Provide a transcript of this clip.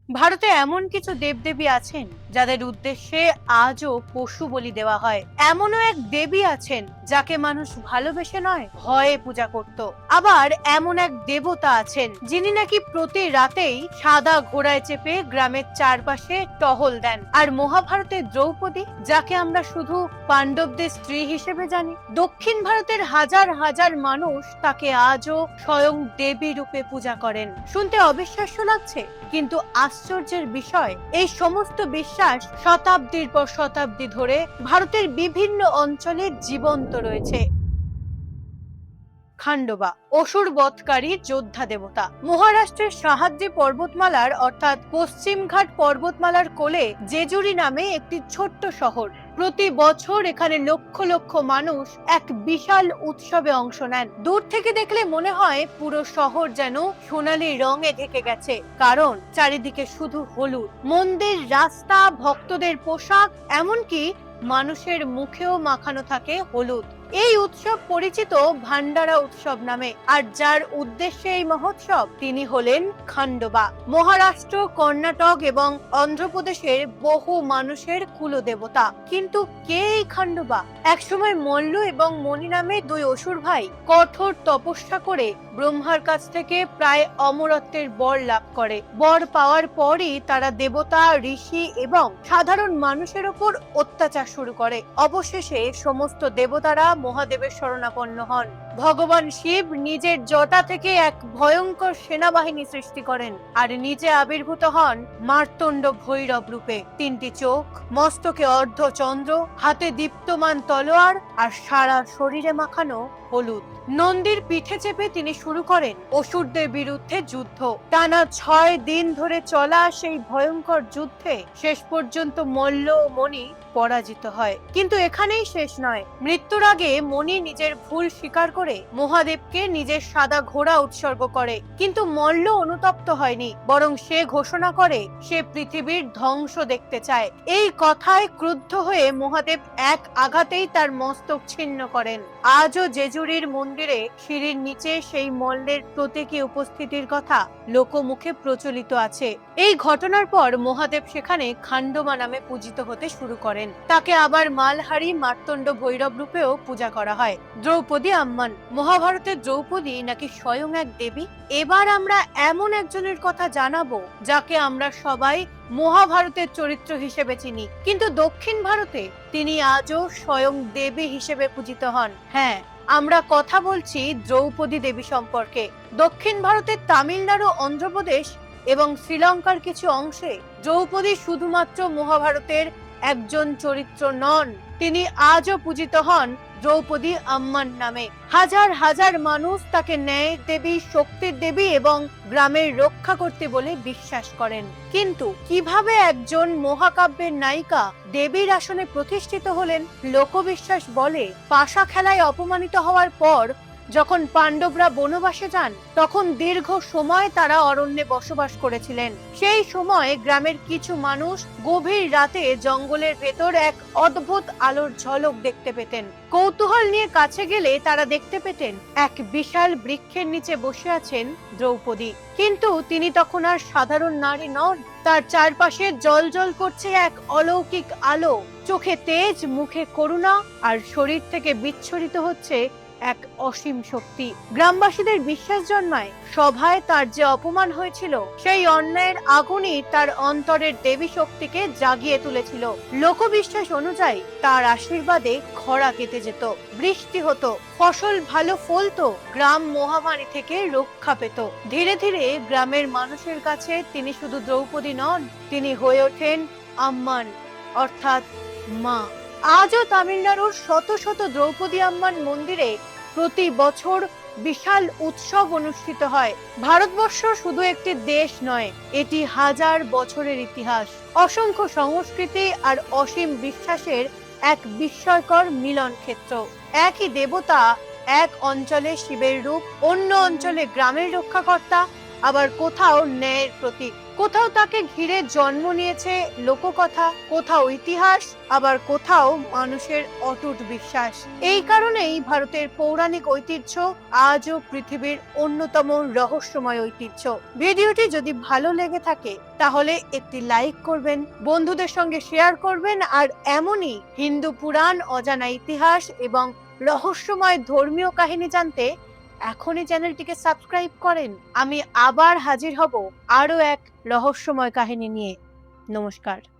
ভারতে এমন কিছু দেবদেবী আছেন যাদের উদ্দেশ্যে আজও পশু বলি দেওয়া হয়। এমনও এক দেবী আছেন যাকে মানুষ ভালোবেসে নয় ভয়ে পূজা করত। আবার এমন এক দেবতা আছেন যিনি নাকি প্রতি রাতেই সাদা ঘোড়ায় চেপে গ্রামের চারপাশে টহল দেন। আর মহাভারতের দ্রৌপদী, যাকে আমরা শুধু পাণ্ডবদের স্ত্রী হিসেবে জানি, দক্ষিণ ভারতের হাজার হাজার মানুষ তাকে আজও স্বয়ং দেবী রূপে পূজা করেন। শুনতে অবিশ্বাস্য লাগছে, কিন্তু আশ্চর্যের বিষয়, এই সমস্ত বিশ্বাস শতাব্দীর পর শতাব্দী ধরে ভারতের বিভিন্ন অঞ্চলে জীবন্ত রয়েছে। খান্ডবা অসুর বধকারী যোদ্ধা দেবতা। মহারাষ্ট্রের সাহাদ্রি পর্বতমালার অর্থাৎ পশ্চিমঘাট পর্বতমালার কোলে জেজুরি নামে একটি ছোট্ট শহর। প্রতি বছর এখানে লক্ষ লক্ষ মানুষ এক বিশাল উৎসবে অংশ নেন। দূর থেকে দেখলে মনে হয় পুরো শহর যেন সোনালী রঙে ঢেকে গেছে, কারণ চারিদিকে শুধু হলুদ। মন্দির, রাস্তা, ভক্তদের পোশাক, এমনকি মানুষের মুখেও মাখানো থাকে হলুদ। এই উৎসব পরিচিত ভান্ডারা উৎসব নামে, আর যার উদ্দেশ্যে এই মহোৎসব তিনি হলেন খান্ডবা। মহারাষ্ট্র, কর্ণাটক এবং অন্ধ্রপ্রদেশের বহু মানুষের কুলদেবতা। কিন্তু কে এই খান্ডবা? একসময় মল্ল এবং মণি নামে দুই অসুর ভাই কঠোর তপস্যা করে ব্রহ্মার কাছ থেকে প্রায় অমরত্বের বর লাভ করে। বর পাওয়ার পরই তারা দেবতা, ঋষি এবং সাধারণ মানুষের উপর অত্যাচার শুরু করে। অবশেষে সমস্ত দেবতারা মহাদেবের শরণাপন্ন হন। ভগবান শিব নিজের জটা থেকে এক ভয়ঙ্কর সেনাবাহিনী সৃষ্টি করেন আর নিজে আবির্ভূত হন মার্তণ্ড ভৈরব রূপে। তিনটি চোখ, মস্তকে অর্ধচন্দ্র, হাতে দীপ্তমান তলোয়ার আর সারা শরীরে মাখানো হলুদ। নন্দীর পিঠে চেপে তিনি শুরু করেন অসুরদের বিরুদ্ধে যুদ্ধ। টানা 6 দিন ধরে চলা সেই ভয়ঙ্কর যুদ্ধে শেষ পর্যন্ত মল্ল ও মণি পরাজিত হয়। কিন্তু এখানেই শেষ নয়। মৃত্যুর আগে মণি নিজের ভুল স্বীকার করে মহাদেবকে নিজের সাদা ঘোড়া উৎসর্গ করে। কিন্তু মল্ল অনুতপ্ত হয়নি, বরং সে ঘোষণা করে সে পৃথিবীর ধ্বংস দেখতে চায়। এই কথায় ক্রুদ্ধ হয়ে মহাদেব এক আঘাতেই তার মস্তক ছিন্ন করেন। আজও জেজুরির মন্দিরে সিঁড়ির নিচে সেই মল্লের প্রতীকী উপস্থিতির কথা লোকমুখে প্রচলিত আছে। এই ঘটনার পর মহাদেব সেখানে খান্ডবা নামে পূজিত হতে শুরু করেন। তাকে আবার মালহারি, মার্তণ্ড ভৈরব রূপেও পূজা করা হয়। দ্রৌপদী আম্মান। মহাভারতের দ্রৌপদী নাকি স্বয়ং এক দেবী। এবার আমরা এমন একজনের কথা জানাবো যাকে আমরা সবাই মহাভারতের চরিত্র হিসেবে চিনি, কিন্তু দক্ষিণ ভারতে তিনি আজও স্বয়ং দেবী হিসেবে পূজিত হন। হ্যাঁ, আমরা কথা বলছি দ্রৌপদী দেবী সম্পর্কে। দক্ষিণ ভারতের তামিলনাড়ু, অন্ধ্রপ্রদেশ এবং শ্রীলঙ্কার কিছু অংশে দ্রৌপদী শুধুমাত্র মহাভারতের একজন চরিত্র নন, তিনি আজও পূজিত হন দ্রৌপদী আম্মান নামে। হাজার হাজার মানুষ তাকে ন্যায়ের দেবী, শক্তির দেবী এবং গ্রামের রক্ষা করতে বলে বিশ্বাস করেন। কিন্তু কিভাবে একজন মহাকাব্যের নায়িকা দেবীর আসনে প্রতিষ্ঠিত হলেন? লোকবিশ্বাস বলে, পাশা খেলায় অপমানিত হওয়ার পর যখন পাণ্ডবরা বনবাসে যান, তখন দীর্ঘ সময় তারা অরণ্যে বসবাস করেছিলেন। সেই সময় গ্রামের কিছু মানুষ গভীর রাতে জঙ্গলের ভেতর এক অদ্ভুত আলোর ঝলক দেখতে পেতেন। কৌতূহল নিয়ে কাছে গেলে তারা দেখতে পেতেন এক বিশাল বৃক্ষের নিচে বসে আছেন দ্রৌপদী। কিন্তু তিনি তখন আর সাধারণ নারী নন। তার চারপাশে জ্বলজ্বল করছে এক অলৌকিক আলো। চোখে তেজ, মুখে করুণা, আর শরীর থেকে বিচ্ছুরিত হচ্ছে এক অসীম শক্তি। গ্রামবাসীদের বিশ্বাস জন্মায় সভায় তার যে অপমান হয়েছিল, সেই অন্যায়ের আগুনই তার অন্তরের দেবী শক্তিকে জাগিয়ে তুলেছিল। লোকবিশ্বাস অনুযায়ী তার আশীর্বাদে খরা কেটে যেত, বৃষ্টি হতো, ফসল ভালো ফলতো, গ্রাম মহামারী থেকে রক্ষা পেত। ধীরে ধীরে গ্রামের মানুষের কাছে তিনি শুধু দ্রৌপদী নন, তিনি হয়ে ওঠেন আম্মান, অর্থাৎ মা। আজও তামিলনাড়ুর শত শত দ্রৌপদী আম্মান মন্দিরে প্রতি বছর বিশাল উৎসব অনুষ্ঠিত হয়। ভারতবর্ষ শুধু একটি দেশ নয়, এটি হাজার বছরের ইতিহাস, অসংখ্য সংস্কৃতি আর অসীম বিশ্বাসের এক বিস্ময়কর মিলন ক্ষেত্র। একই দেবতা এক অঞ্চলে শিবের রূপ, অন্য অঞ্চলে গ্রামের রক্ষাকর্তা, আবার কোথাও ন্যায়ের প্রতীক। কোথাও তাকে ঘিরে জন্ম নিয়েছে লোককথা, কোথাও ইতিহাস, আবার কোথাও মানুষের অটুট বিশ্বাস। এই কারণেই ভারতের পৌরাণিক ঐতিহ্য আজও পৃথিবীর অন্যতম রহস্যময় ঐতিহ্য। ভিডিওটি যদি ভালো লেগে থাকে তাহলে একটি লাইক করবেন, বন্ধুদের সঙ্গে শেয়ার করবেন, আর এমনই হিন্দু পুরাণ, অজানা ইতিহাস এবং রহস্যময় ধর্মীয় কাহিনী জানতে এখনই চ্যানেলটিকে সাবস্ক্রাইব করেন। আমি আবার হাজির হব আরো এক রহস্যময় কাহিনী নিয়ে। নমস্কার।